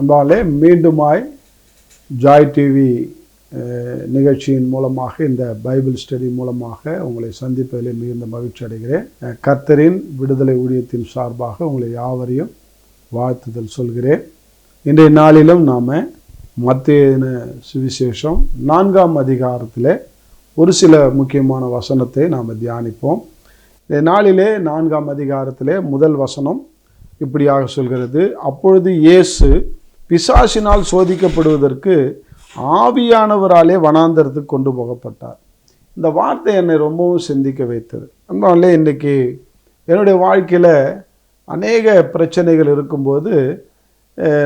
அன்பாலே மீண்டுமாய் Joy TV நிகழ்ச்சியின் மூலமாக இந்த பைபிள் ஸ்டடி மூலமாக உங்களை சந்திப்பதில் மிகுந்த மகிழ்ச்சி அடைகிறேன். கர்த்தரின் விடுதலை ஊழியத்தின் சார்பாக உங்களை யாவரையும் வாழ்த்துதல் சொல்கிறேன். இன்றைய நாளிலும் நாம் மத்தேயு சுவிசேஷம் 4ஆம் அதிகாரத்தில் ஒரு சில முக்கியமான வசனத்தை நாம் தியானிப்போம். இந்த நாளிலே 4ஆம் அதிகாரத்திலே முதல் வசனம் இப்படியாக சொல்கிறது, அப்பொழுது இயேசு பிசாசினால் சோதிக்கப்படுவதற்கு ஆவியானவராலே வனாந்தரத்துக்கு கொண்டு போகப்பட்டார். இந்த வார்த்தை என்னை ரொம்பவும் சிந்திக்க வைத்தது. அதனால இன்றைக்கி என்னுடைய வாழ்க்கையில் அநேக பிரச்சனைகள் இருக்கும்போது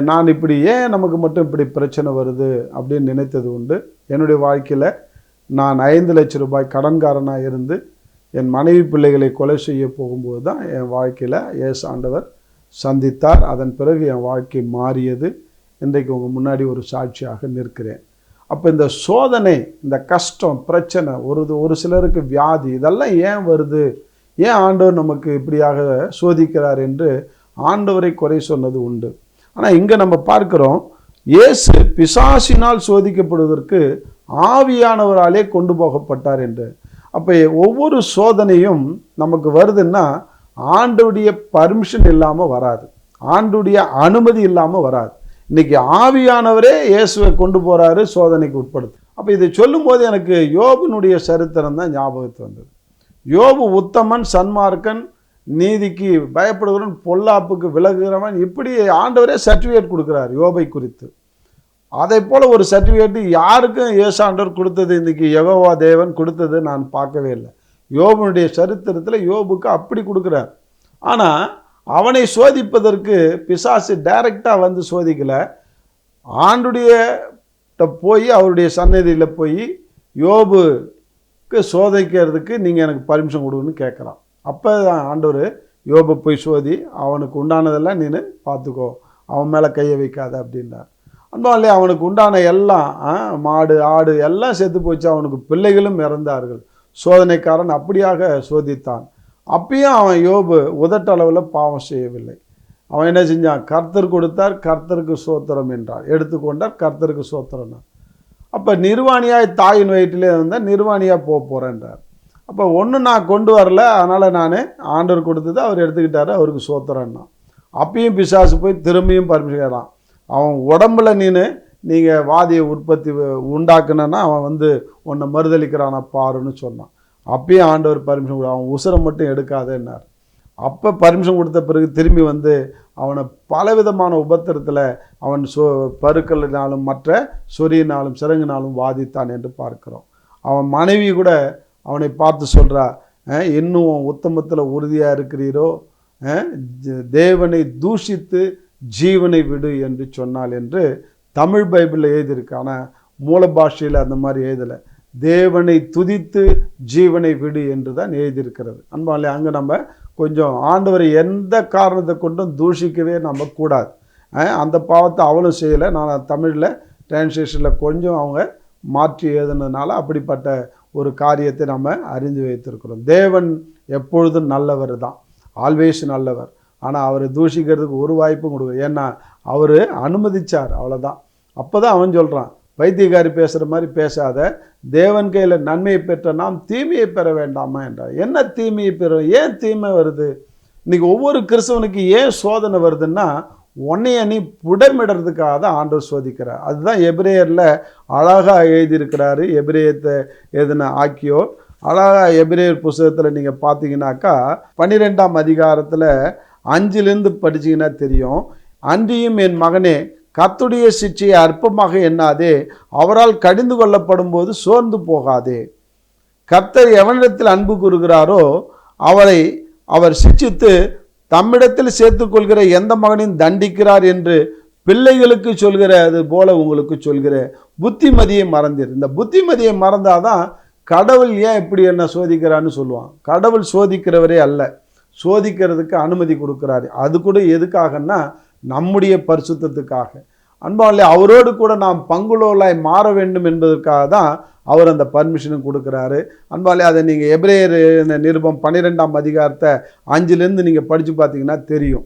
நான் இப்படி ஏன் நமக்கு மட்டும் இப்படி பிரச்சனை வருது அப்படின்னு நினைத்தது உண்டு. என்னுடைய வாழ்க்கையில் நான் 5 லட்சம் ரூபாய் கடன்காரனாக இருந்து என் மனைவி பிள்ளைகளை கொலை செய்ய போகும்போது தான் என் வாழ்க்கையில் இயேசு ஆண்டவர் சந்தித்தார். அதன் பிறகு என் வாழ்க்கை மாறியது. இன்றைக்கு உங்கள் முன்னாடி ஒரு சாட்சியாக நிற்கிறேன். அப்போ இந்த சோதனை, இந்த கஷ்டம், பிரச்சனை, ஒரு சிலருக்கு வியாதி, இதெல்லாம் ஏன் வருது, ஏன் ஆண்டவர் நமக்கு இப்படியாக சோதிக்கிறார் என்று ஆண்டவரை குறை சொன்னது உண்டு. ஆனால் இங்கே நம்ம பார்க்கிறோம், இயேசு பிசாசினால் சோதிக்கப்படுவதற்கு ஆவியானவராலே கொண்டு போகப்பட்டார் என்று. அப்போ ஒவ்வொரு சோதனையும் நமக்கு வருதுன்னா ஆண்டவருடைய பர்மிஷன் இல்லாமல் வராது, ஆண்டவருடைய அனுமதி இல்லாமல் வராது. இன்னைக்கு ஆவியானவரே இயேசுவை கொண்டு போகிறாரு சோதனைக்கு உட்படுத்து. அப்போ இதை சொல்லும் போது எனக்கு யோபுனுடைய சரித்திரம் தான் ஞாபகத்து வந்தது. யோபு உத்தமன், சன்மார்க்கன், நீதிக்கு பயப்படுகிறவன், பொல்லாப்புக்கு விலகுகிறவன், இப்படி ஆண்டவரே சர்டிஃபிகேட் கொடுக்குறார் யோபை குறித்து. அதை போல் ஒரு சர்டிஃபிகேட் யாருக்கும் இயேசு ஆண்டவர் கொடுத்தது, இன்றைக்கி யெகோவா தேவன் கொடுத்தது நான் பார்க்கவே இல்லை. யோபுனுடைய சரித்திரத்தில் யோபுக்கு அப்படி கொடுக்குறார். ஆனால் அவனை சோதிப்பதற்கு பிசாசு டைரெக்டாக வந்து சோதிக்கலை. ஆண்டுடைய போய் அவருடைய சன்னதியில் போய் யோபுக்கு சோதிக்கிறதுக்கு நீங்கள் எனக்கு பர்மிஷன் கொடுன்னு கேட்குறான். அப்போ தான் ஆண்டவர் யோபை போய் சோதி, அவனுக்கு உண்டானதெல்லாம் நீ பார்த்துக்கோ, அவன் மேலே கையை வைக்காத அப்படின்றார். அன்பாலே அவனுக்கு உண்டான எல்லாம் மாடு ஆடு எல்லாம் செத்து போச்சு, அவனுக்கு பிள்ளைகளும் இறந்தார்கள். சோதனைக்காரன் அப்படியாக சோதித்தான். அப்பயும் அவன் யோபு உதட்டளவில் பாவம் செய்யவில்லை. அவன் என்ன செஞ்சான், கர்த்தர் கொடுத்தார், கர்த்தருக்கு சோத்திரம் என்றார், எடுத்துக்கொண்டார், கர்த்தருக்கு சோத்திரம். அப்போ நிர்வாணியாய் தாயின் வயிற்றிலே இருந்தால் நிர்வாணியாக போகிறேன்றார். அப்போ ஒன்று நான் கொண்டு வரல, அதனால் நான் ஆண்டவர் கொடுத்தது அவர் எடுத்துக்கிட்டாரு, அவருக்கு சோத்திரன்னா. அப்பயும் பிசாசு போய் திரும்பியும் பர்மிஷன் கேட்கிறான். அவன் உடம்புல நீங்கள் வாதியை உண்டாக்குனா அவன் வந்து உன்னை மறுதளிக்கிறான பாருன்னு சொன்னான். அப்பயும் ஆண்டவர் பர்மிஷன் கொடு, அவன் உசுரை மட்டும் எடுக்காதேன்னார். அப்போ பர்மிஷன் கொடுத்த பிறகு திரும்பி வந்து அவனை பலவிதமான உபத்திரத்தில் அவன் பருக்களினாலும் மற்ற சொறியினாலும் சிறங்கினாலும் வாதித்தான் என்று பார்க்கிறோம். அவன் மனைவி கூட அவனை பார்த்து சொல்கிறா, இன்னும் உத்தமத்தில் உறுதியாக இருக்கிறீரோ, தேவனை தூஷித்து ஜீவனை விடு என்று சொன்னாள் என்று தமிழ் பைபிளில் எழுதியிருக்கு. ஆனால் மூல பாஷையில் அந்த மாதிரி எழுதலை. தேவனை துதித்து ஜீவனை விடு என்று தான் எழுதியிருக்கிறது. அன்பாலே அங்கே நம்ம கொஞ்சம் ஆண்டவரை எந்த காரணத்தை கொண்டும் தூஷிக்கவே நம்ம கூடாது. அந்த பாவத்தை அவளும் செய்யலை. நான் தமிழில் டிரான்ஸ்லேஷனில் கொஞ்சம் அவங்க மாற்றி எழுதுனதுனால அப்படிப்பட்ட ஒரு காரியத்தை நம்ம அறிந்து வைத்திருக்கிறோம். தேவன் எப்பொழுதும் நல்லவர் தான், ஆல்வேஸ் நல்லவர். ஆனால் அவரை தூஷிக்கிறதுக்கு ஒரு வாய்ப்பும் கொடுக்குற, ஏன்னா அவர் அனுமதிச்சார், அவ்வளோதான். அப்போ தான் அவன் சொல்கிறான், வைத்தியகாரி பேசுகிற மாதிரி பேசாத, தேவன் கையில் நன்மையை பெற்ற நாம் தீமையை பெற வேண்டாமா என்றார். என்ன தீமையை பெற, ஏன் தீமை வருது? இன்றைக்கி ஒவ்வொரு கிறிஸ்தவனுக்கு ஏன் சோதனை வருதுன்னா, உன்னைய நீ புடமிடுறதுக்காக தான் ஆண்டவர் சோதிக்கிறார். அதுதான் எபிரேயரில் அழகாக எழுதியிருக்கிறாரு. எபிரேயத்தை எதுனா ஆக்கியோ அழகாக எபிரேயர் புஸ்தகத்தில் நீங்கள் பார்த்தீங்கன்னாக்கா 12ஆம் அதிகாரத்தில் 5லேருந்து படிச்சிங்கன்னா தெரியும். அன்றியும் என் மகனே, கர்த்தருடைய சிட்சையை அற்பமாக எண்ணாதே, அவரால் கடிந்து கொள்ளப்படும் போது சோர்ந்து போகாதே. கர்த்தர் எவனிடத்தில் அன்பு கூறுகிறாரோ அவரை அவர் சிட்சித்து தம்மிடத்தில் சேர்த்துக்கொள்கிற எந்த மகனையும் தண்டிக்கிறார் என்று பிள்ளைகளுக்கு சொல்கிறது போல உங்களுக்கு சொல்கிற புத்திமதியை மறந்தீர். இந்த புத்திமதியை மறந்தாதான் கடவுள் ஏன் இப்படி என்ன சோதிக்கிறான்னு சொல்லுவான். கடவுள் சோதிக்கிறவரே அல்ல, சோதிக்கிறதுக்கு அனுமதி கொடுக்குறாரு. அது கூட எதுக்காகன்னா நம்முடைய பரிசுத்தத்துக்காக. அன்பாலே அவரோடு கூட நாம் பங்குள்ளவர்களாய் மாற வேண்டும் என்பதற்காக தான் அவர் அந்த பர்மிஷனும் கொடுக்குறாரு. அன்பாலே அதை நீங்கள் எபிரேயர் நிருபம் 12ஆம் அதிகாரத்தை 5லேருந்து நீங்கள் படித்து பார்த்தீங்கன்னா தெரியும்.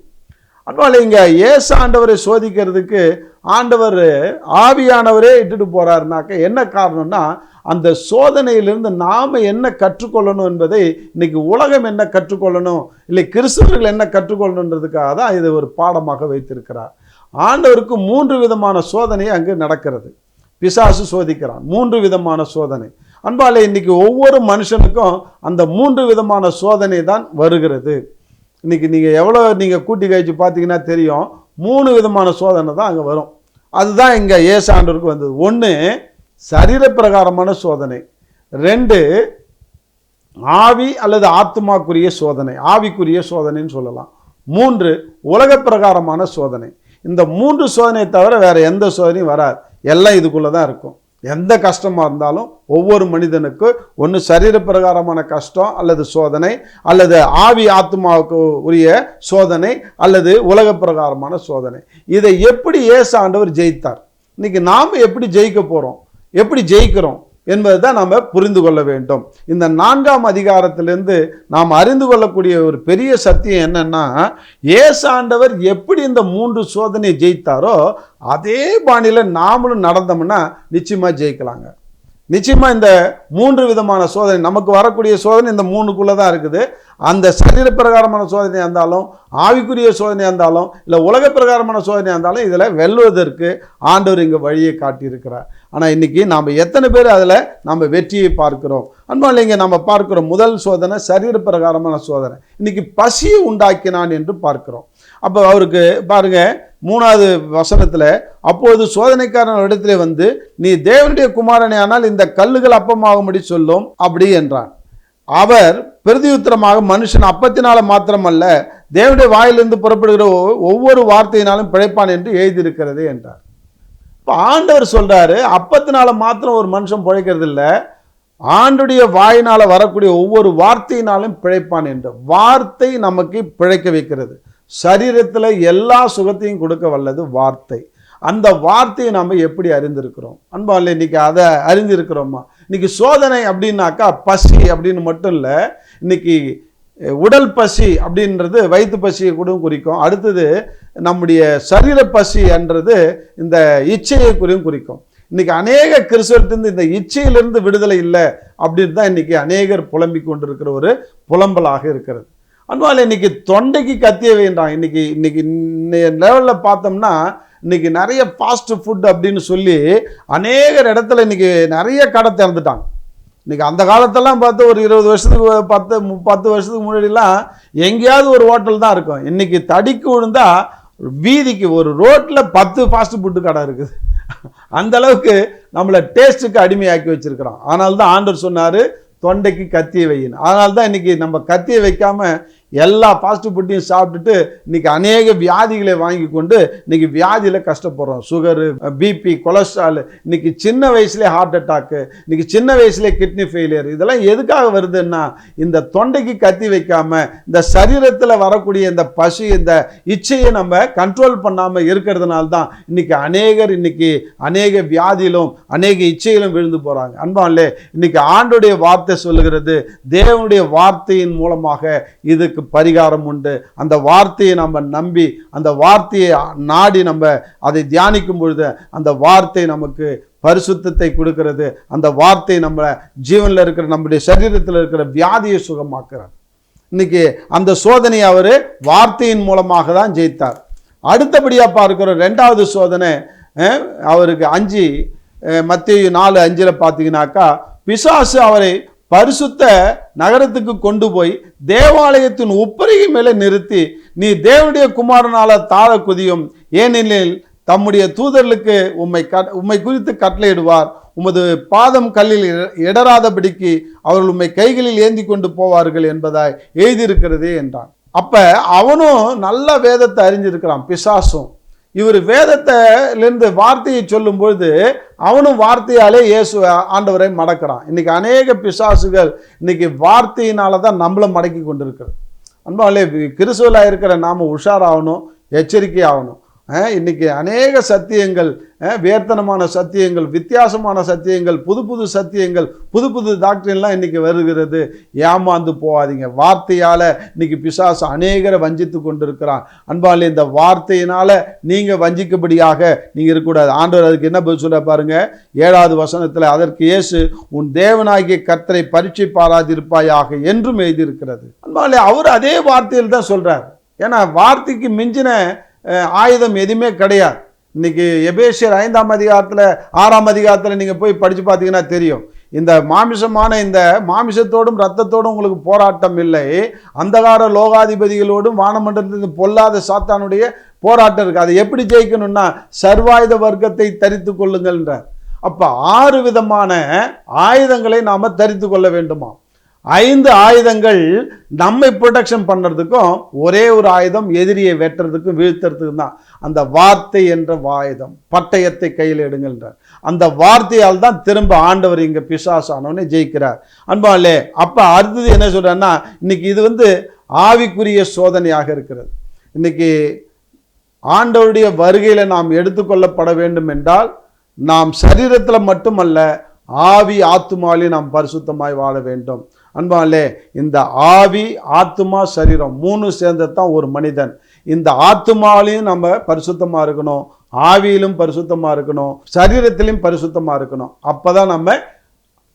அதனால இங்கே இயேசு ஆண்டவரை சோதிக்கிறதுக்கு ஆண்டவர் ஆவியானவரே இட்டுட்டு போறாருனாக்க என்ன காரணம்னா, அந்த சோதனையிலிருந்து நாம என்ன கற்றுக்கொள்ளணும் என்பதை இன்னைக்கு உலகம் என்ன கற்றுக்கொள்ளணும், இல்லை கிறிஸ்தவர்கள் என்ன கற்றுக்கொள்ளணுன்றதுக்காக தான் இது ஒரு பாடமாக வைத்திருக்கிறார். ஆண்டவருக்கு 3 விதமான சோதனை அங்கு நடக்கிறது. பிசாசு சோதிக்கிறான். 3 விதமான சோதனை. அன்பாலே, இன்னைக்கு ஒவ்வொரு மனுஷனுக்கும் அந்த 3 விதமான சோதனை தான் வருகிறது. இன்னைக்கு நீங்கள் எவ்வளோ நீங்கள் கூட்டி கழிச்சு பார்த்தீங்கன்னா தெரியும், 3 விதமான சோதனை தான் அங்கே வரும். அதுதான் இங்கே இயேசு ஆண்டவருக்கு வந்தது. 1 சரீர பிரகாரமான சோதனை, 2 ஆவி அல்லது ஆத்மாக்குரிய சோதனை, ஆவிக்குரிய சோதனைன்னு சொல்லலாம், 3 உலக பிரகாரமான சோதனை. இந்த 3 சோதனையை தவிர வேற எந்த சோதனையும் வராது. எல்லாம் இதுக்குள்ளே தான் இருக்கும். எந்த கஷ்டமாக இருந்தாலும் ஒவ்வொரு மனிதனுக்கு ஒன்று சரீர பிரகாரமான கஷ்டம் அல்லது சோதனை, அல்லது ஆவி ஆத்மாவுக்கு உரிய சோதனை, அல்லது உலக பிரகாரமான சோதனை. இதை எப்படி இயேசு ஆண்டவர் ஜெயித்தார், இன்னைக்கு நாம் எப்படி ஜெயிக்க போகிறோம், எப்படி ஜெயிக்கிறோம் என்பதை தான் நாம் புரிந்து கொள்ள வேண்டும். இந்த 4ஆம் அதிகாரத்திலிருந்து நாம் அறிந்து கொள்ளக்கூடிய ஒரு பெரிய சத்தியம் என்னன்னா, இயேசு ஆண்டவர் எப்படி இந்த 3 சோதனையை ஜெயித்தாரோ அதே பாணியில் நாமளும் நடந்தோம்னா நிச்சயமாக ஜெயிக்கலாங்க. நிச்சயமாக இந்த 3 விதமான சோதனை, நமக்கு வரக்கூடிய சோதனை இந்த 3க்குள்ளே தான் இருக்குது. அந்த சரீர பிரகாரமான சோதனையாக இருந்தாலும், ஆவிக்குரிய சோதனையாக இருந்தாலும், இல்லை உலக பிரகாரமான சோதனையாக இருந்தாலும், இதில் வெல்வதற்கு ஆண்டவர் இங்கே வழியை காட்டியிருக்கிறார். ஆனால் இன்றைக்கி நாம் எத்தனை பேர் அதில் நம்ம வெற்றியை பார்க்கிறோம்? அன்பால் இங்கே நம்ம பார்க்கிறோம், முதல் சோதனை சரீர பிரகாரமான சோதனை. இன்றைக்கி பசியை உண்டாக்கினான் என்று பார்க்கிறோம். அப்போ அவருக்கு பாருங்க 3வது வசனத்தில், அப்போது சோதனைக்காரன் இடத்திலே வந்து, நீ தேவனுடைய குமாரனே ஆனால் இந்த கல்லுகள் அப்பமாகும்படி சொல்லும் அப்படி என்றான். அவர் பிரதியுத்தரமாக, மனுஷன் அப்பத்தினால மாத்திரமல்ல தேவனுடைய வாயிலிருந்து புறப்படுகிற ஒவ்வொரு வார்த்தையினாலும் பிழைப்பான் என்று எழுதியிருக்கிறது என்றார். இப்போ ஆண்டவர் சொல்றாரு, அப்பத்தினால மாத்திரம் ஒரு மனுஷன் பிழைக்கிறது இல்லை, ஆண்டுடைய வாயினால் வரக்கூடிய ஒவ்வொரு வார்த்தையினாலும் பிழைப்பான் என்று. வார்த்தை நமக்கு பிழைக்க வைக்கிறது. சரீரத்தில் எல்லா சுகத்தையும் கொடுக்க வல்லது வார்த்தை. அந்த வார்த்தையை நாம் எப்படி அறிந்திருக்கிறோம்? அன்பால் இன்னைக்கு அதை அறிந்திருக்கிறோமா? இன்னைக்கு சோதனை அப்படின்னாக்கா பசி அப்படின்னு மட்டும் இல்லை, இன்னைக்கு உடல் பசி அப்படின்றது வயிற்று பசியை கூட குறிக்கும். அடுத்தது நம்முடைய சரீர பசி என்றது இந்த இச்சையை குறிக்கும். இன்னைக்கு அநேக கிறிஸ்தவத்திலிருந்து இந்த இச்சையிலிருந்து விடுதலை இல்லை அப்படின்னு தான் இன்னைக்கு அநேகர் புலம்பிக் கொண்டிருக்கிற ஒரு புலம்பலாக இருக்கிறது. அன்பால் இன்னைக்கு தொண்டைக்கு கத்திய வேண்டாம். இன்னைக்கு லெவலில் பார்த்தோம்னா இன்னைக்கு நிறைய ஃபாஸ்ட் ஃபுட் அப்படின்னு சொல்லி அநேகர் இடத்துல இன்னைக்கு நிறைய கடை திறந்துட்டாங்க. இன்னைக்கு அந்த காலத்தெல்லாம் பார்த்து ஒரு 20 வருஷத்துக்கு 10 வருஷத்துக்கு முன்னாடிலாம் எங்கேயாவது ஒரு ஹோட்டல் தான் இருக்கும். இன்னைக்கு தடிக்கு விழுந்தா வீதிக்கு ஒரு ரோட்டில் 10 ஃபாஸ்ட் ஃபுட்டு கடை இருக்குது. அந்த அளவுக்கு நம்மளை டேஸ்ட்டுக்கு அடிமையாக்கி வச்சிருக்கிறோம். அதனால தான் ஆண்டவர் சொன்னார், தொண்டைக்கு கத்தியை வையின்னு. அதனால தான் இன்னைக்கு நம்ம கத்தியை வைக்காம எல்லா ஃபாஸ்ட் ஃபுட்டையும் சாப்பிட்டுட்டு இன்னைக்கு அநேக வியாதிகளை வாங்கி கொண்டு இன்னைக்கு வியாதியில் கஷ்டப்படுறோம். சுகரு, பிபி, கொலஸ்ட்ரால், இன்னைக்கு சின்ன வயசுலேயே ஹார்ட் அட்டாக்கு, இன்னைக்கு சின்ன வயசுலேயே கிட்னி ஃபெயிலியர். இதெல்லாம் எதுக்காக வருதுன்னா, இந்த தொண்டைக்கு கத்தி வைக்காம இந்த சரீரத்தில் வரக்கூடிய இந்த பசி, இந்த இச்சையை நம்ம கண்ட்ரோல் பண்ணாமல் இருக்கிறதுனால தான் இன்னைக்கு அநேகர் அநேக வியாதியிலும் அநேக இச்சையிலும் விழுந்து போகிறாங்க. அன்பாலே, இன்னைக்கு ஆண்டுடைய வார்த்தை சொல்லுகிறது, தேவனுடைய வார்த்தையின் மூலமாக இதுக்கு பரிகாரம் உண்டு. அந்த வார்த்தையை நம்ம நம்பி, அந்த வார்த்தையை நாடி நம்ம அதை தியானிக்கும் பொழுது அந்த வார்த்தை நமக்கு பரிசுத்தத்தை கொடுக்கிறது. அந்த வார்த்தை நம்ம ஜீவனில் இருக்கிற நம்முடைய சரீரத்தில் இருக்கிற வியாதியை சுகமாக்குறார். இன்னைக்கு அந்த சோதனையை அவர் வார்த்தையின் மூலமாக தான் ஜெயித்தார். அடுத்தபடியாக பார்க்கிற 2வது சோதனை அவருக்கு 5 மத்தேயு 4:5 பார்த்தீங்கன்னாக்கா, பிசாசு அவரை பரிசுத்த நகரத்துக்கு கொண்டு போய் தேவாலயத்தின் உப்பரிகை மேலே நிறுத்தி, நீ தேவனுடைய குமாரனால தாழ குதியும், ஏனெனில் தம்முடைய தூதர்களுக்கு உம்மை குறித்து கட்டளையிடுவார், உமது பாதம் கல்லில் இடராதபடிக்கு அவர்கள் உம்மை கைகளில் ஏந்தி கொண்டு போவார்கள் என்பதாய் எழுதியிருக்கிறதே என்றான். அப்ப அவனும் நல்ல வேதத்தை அறிஞ்சிருக்கிறான், பிசாசும். இவர் வேதத்திலிருந்து வார்த்தையை சொல்லும் பொழுது அவனும் வார்த்தையாலே இயேசு ஆண்டவரை மடக்கிறான். இன்னைக்கு அநேக பிசாசுகள் இன்னைக்கு வார்த்தையினால தான் நம்மளை மடக்கி கொண்டிருக்கிறது. அன்பாலே, கிறிஸ்துவில் இருக்கிற நாம உஷாராகணும், எச்சரிக்கை ஆகணும். இன்னைக்கு அநேக சத்தியங்கள், வேர்த்தனமான சத்தியங்கள், வித்தியாசமான சத்தியங்கள், புது புது சத்தியங்கள், புது புது டாக்டரின்லாம் இன்னைக்கு வருகிறது. ஏமாந்து போகாதீங்க. வார்த்தையால் இன்னைக்கு பிசாசு அநேகரை வஞ்சித்து கொண்டிருக்கிறான். அன்பாலே, இந்த வார்த்தையினால நீங்கள் வஞ்சிக்கப்படியாக நீங்கள் இருக்கக்கூடாது. ஆண்டவர் அதுக்கு என்ன பதில் சொல்ல பாருங்க, 7வது வசனத்தில், அதற்கு இயேசு, உன் தேவனாகிய கர்த்தரை பரீட்சை பாராதிருப்பாயாக என்றும் எழுதியிருக்கிறது. அன்பாலே, அவர் அதே வார்த்தையில் தான் சொல்றார். ஏன்னா வார்த்தைக்கு மிஞ்சின ஆயுதம் எதுவுமே கிடையாது. இன்னைக்கு எபேசியர் 5ஆம் அதிகாரத்தில் 6ஆம் அதிகாரத்தில் நீங்கள் போய் படித்து பார்த்தீங்கன்னா தெரியும். இந்த இந்த மாமிசத்தோடும் இரத்தத்தோடும் உங்களுக்கு போராட்டம் இல்லை, அந்தகார லோகாதிபதிகளோடும் வானமண்டலத்தில் பொல்லாத சாத்தானுடைய போராட்டம் இருக்குது. அதை எப்படி ஜெயிக்கணும்னா சர்வாயுத வர்க்கத்தை தரித்து கொள்ளுங்கள்ன்றார். அப்போ 6 விதமான ஆயுதங்களை நாம் தரித்து கொள்ள வேண்டுமா? 5 ஆயுதங்கள் நம்மை ப்ரொடெக்ஷன் பண்ணுறதுக்கும், ஒரே ஒரு ஆயுதம் எதிரியை வெட்டுறதுக்கும் வீழ்த்துறதுக்கும் தான். அந்த வார்த்தை என்ற ஆயுதம், பட்டயத்தை கையில் எடுங்கள்ன்றார். அந்த வார்த்தையால் தான் திரும்ப ஆண்டவர் இங்கே பிசாசானவனே ஜெயிக்கிறார். அன்பாலே, அப்போ அடுத்தது என்ன சொல்கிறேன்னா, இன்னைக்கு இது ஆவிக்குரிய சோதனையாக இருக்கிறது. இன்னைக்கு ஆண்டவருடைய வருகையில் நாம் எடுத்துக்கொள்ளப்பட வேண்டும் என்றால், நாம் சரீரத்தில் மட்டுமல்ல, ஆவி ஆத்துமாவிலே நாம் பரிசுத்தமாய் வாழ வேண்டும். அன்பாலே, இந்த ஆவி ஆத்துமா சரீரம் 3 சேர்ந்தது தான் ஒரு மனிதன். இந்த ஆத்துமாவிலையும் நம்ம பரிசுத்தமாக இருக்கணும், ஆவியிலும் பரிசுத்தமாக இருக்கணும், சரீரத்திலையும் பரிசுத்தமாக இருக்கணும். அப்போ தான் நம்ம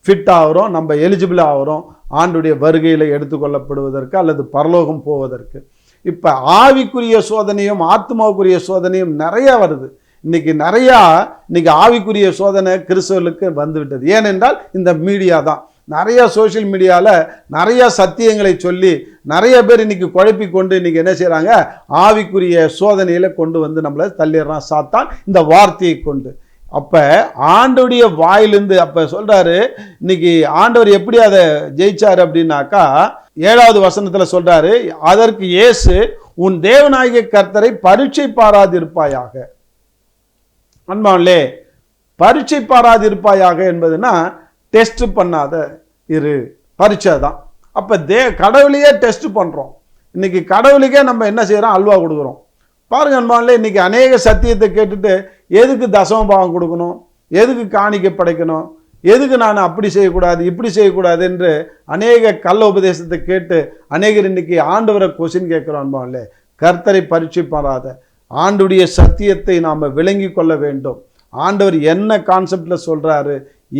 ஃபிட் ஆகிறோம், நம்ம எலிஜிபிள் ஆகிறோம் ஆண்டுடைய வருகையில் எடுத்துக்கொள்ளப்படுவதற்கு அல்லது பரலோகம் போவதற்கு. இப்போ ஆவிக்குரிய சோதனையும் ஆத்மாவுக்குரிய சோதனையும் நிறையா வருது. இன்னைக்கு ஆவிக்குரிய சோதனை கிறிஸ்தவர்களுக்கு வந்துவிட்டது. ஏனென்றால் இந்த மீடியா தான். நிறைய சோஷியல் மீடியாவில் நிறைய சத்தியங்களை சொல்லி நிறைய பேர் இன்னைக்கு குழப்பி கொண்டு இன்னைக்கு என்ன செய்கிறாங்க, ஆவிக்குரிய சோதனையில் கொண்டு வந்து நம்மளை தள்ளிடுறான் சாத்தான் இந்த வார்த்தையை கொண்டு. அப்போ ஆண்டவருடைய வாயிலிருந்து அப்போ சொல்கிறாரு, இன்னைக்கு ஆண்டவர் எப்படி அதை ஜெயிச்சார் அப்படின்னாக்கா 7வது வசனத்தில் சொல்கிறாரு, அதற்கு இயேசு, உன் தேவனாகிய கர்த்தரை பரீட்சை பாராதிருப்பாயாக. அன்பானே, பரீட்சை பாராதிருப்பாயாக என்பதுன்னா டெஸ்ட் பண்ணாத இரு, பரீட்சை தான். அப்போ கடவுளையே டெஸ்ட் பண்ணுறோம். இன்னைக்கு கடவுளுக்கே நம்ம என்ன செய்கிறோம், அல்வா கொடுக்குறோம். பாருங்க அன்பானே, இன்னைக்கு அநேக சத்தியத்தை கேட்டுட்டு எதுக்கு தசம பாகம் கொடுக்கணும், எதுக்கு காணிக்கை படைக்கணும், எதுக்கு நான் அப்படி செய்யக்கூடாது இப்படி செய்யக்கூடாது என்று அநேக கள்ள உபதேசத்தை கேட்டு அநேகர் இன்னைக்கு ஆண்டவரை கொஸ்டின் கேட்குறோம். அன்பானே, கர்த்தரை பரீட்சை பாராத ஆண்டுடைய சத்தியத்தை நாம் விளங்கி கொள்ள வேண்டும். ஆண்டவர் என்ன கான்செப்டில் சொல்கிறாரு,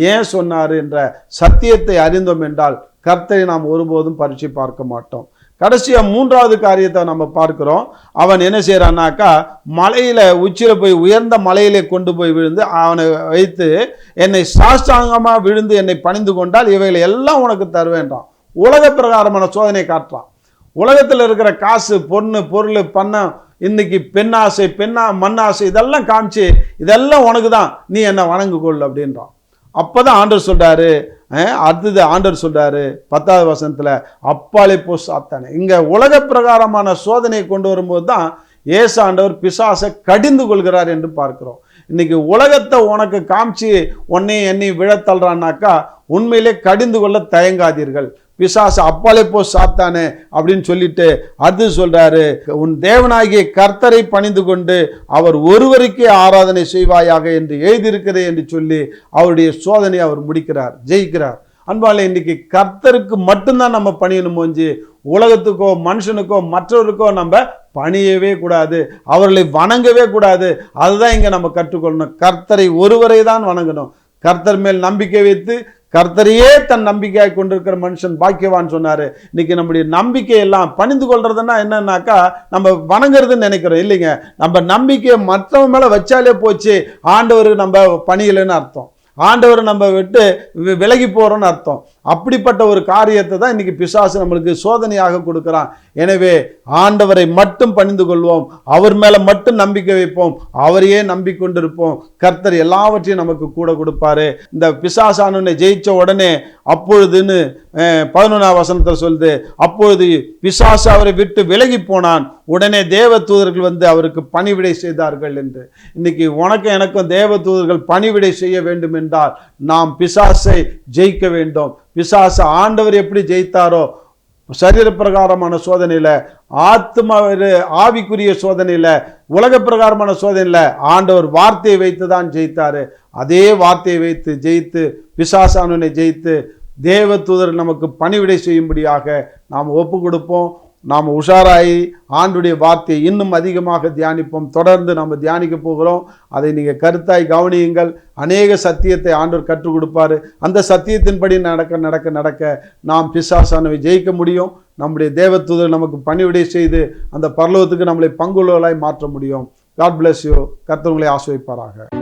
ஏன் சொன்னார் என்ற சத்தியத்தை அறிந்தோம் என்றால் கர்த்தரை நாம் ஒருபோதும் பரீட்சை பார்க்க மாட்டோம். கடைசியாக 3வது காரியத்தை நம்ம பார்க்கிறோம். அவன் என்ன செய்கிறான்னாக்கா, மலையில் உச்சியில் போய் உயர்ந்த மலையிலே கொண்டு போய் விழுந்து அவனை வைத்து, என்னை சாஷ்டாங்கமாக விழுந்து என்னை பணிந்து கொண்டால் இவைகளை எல்லாம் உனக்கு தருவேன்றான். உலக பிரகாரமான சோதனை காட்டுறான். உலகத்தில் இருக்கிற காசு, பொருள், பணம், இன்னைக்கு பெண்ணாசை, மண்ணாசை, இதெல்லாம் காமிச்சு இதெல்லாம் உனக்கு தான், நீ என்ன வணங்குகொள் அப்படின்றான். அப்போதான் ஆண்டவர் சொல்றாரு, அடுத்தது ஆண்டவர் சொல்றாரு 10வது வசனத்தில், அப்பாலே போ சாத்தானே. இங்கே உலக பிரகாரமான சோதனையை கொண்டு வரும்போது தான் இயேசு ஆண்டவர் பிசாசை கடிந்து கொள்கிறார் என்று பார்க்கிறோம். இன்னைக்கு உலகத்தை உனக்கு காமிச்சு என்னை விழத்தள்ளுறான்னாக்கா உண்மையிலே கடிந்து கொள்ள தயங்காதீர்கள். பிசாசு அப்பாலே போ சாத்தானே அப்படின்னு சொல்லிட்டு அது சொல்றாரு, உன் தேவனாகிய கர்த்தரை பணிந்து கொண்டு அவர் ஒருவருக்கே ஆராதனை செய்வாயாக என்று எழுதியிருக்கிறேன் என்று சொல்லி அவருடைய சோதனையை அவர் முடிக்கிறார், ஜெயிக்கிறார். அன்பாலே, இன்னைக்கு கர்த்தருக்கு மட்டும்தான் நம்ம பணியணும் போஞ்சு உலகத்துக்கோ மனுஷனுக்கோ மற்றவருக்கோ நம்ம பணியவே கூடாது, அவர்களை வணங்கவே கூடாது. அதுதான் இங்கே நம்ம கற்றுக்கொள்ளணும். கர்த்தரை ஒருவரை தான் வணங்கணும். கர்த்தர் மேல் நம்பிக்கை வைத்து கர்த்தரையே தன் நம்பிக்கையாக கொண்டிருக்கிற மனுஷன் பாக்கியவான் சொன்னார். இன்னைக்கு நம்முடைய நம்பிக்கையெல்லாம் பணிந்து கொள்றதுன்னா என்னன்னாக்கா, நம்ம வணங்குறதுன்னு நினைக்கிறோம். இல்லைங்க, நம்ம நம்பிக்கையை மற்றவங்க மேலே வச்சாலே போச்சு, ஆண்டவர் நம்ம பணியலைன்னு அர்த்தம், ஆண்டவர் நம்ம விட்டு விலகி போகிறோன்னு அர்த்தம். அப்படிப்பட்ட ஒரு காரியத்தை தான் இன்னைக்கு பிசாசு நம்மளுக்கு சோதனையாக கொடுக்குறான். எனவே ஆண்டவரை மட்டும் பணிந்து கொள்வோம், அவர் மேலே மட்டும் நம்பிக்கை வைப்போம், அவரையே நம்பிக்கொண்டிருப்போம். கர்த்தர் எல்லாவற்றையும் நமக்கு கூட கொடுப்பாரு. இந்த பிசாசானவனை ஜெயிச்ச உடனே அப்பொழுதுன்னு 11ஆம் வசனத்தில் சொல்லுது, அப்பொழுது பிசாசு அவரை விட்டு விலகி போனான், உடனே தேவ தூதர்கள் வந்து அவருக்கு பணிவிடை செய்தார்கள் என்று. இன்னைக்கு உனக்கு எனக்கும் தேவ தூதர்கள் பணிவிடை செய்ய வேண்டும் என்றால் நாம் பிசாசை ஜெயிக்க வேண்டும். பிசாசு ஆண்டவர் எப்படி ஜெயித்தாரோ, சரீர பிரகாரமான சோதனையில், ஆவிக்குரிய சோதனையில், உலக பிரகாரமான சோதனையில் ஆண்டவர் வார்த்தையை வைத்து தான் ஜெயித்தார். அதே வார்த்தையை வைத்து ஜெயித்து, பிசாசானவனை ஜெயித்து, தேவ தூதர் நமக்கு பணிவிடை செய்யும்படியாக நாம் ஒப்பு கொடுப்போம். நாம் உஷாராயி ஆண்டுடைய வார்த்தையை இன்னும் அதிகமாக தியானிப்போம். தொடர்ந்து நம்ம தியானிக்க போகிறோம். அதை நீங்கள் கருத்தாய் கவனியுங்கள். அநேக சத்தியத்தை ஆண்டவர் கற்றுக் கொடுப்பார். அந்த சத்தியத்தின்படி நடக்க நடக்க நடக்க நாம் பிசாசானவை ஜெயிக்க முடியும். நம்முடைய தேவ தூதர் நமக்கு பணிவிடை செய்து அந்த பரலோகத்துக்கு நம்மளை பங்குள்ளவர்களாய் மாற்ற முடியும். God bless you. கர்த்தர் உங்களை ஆசீர்வதிப்பாராக.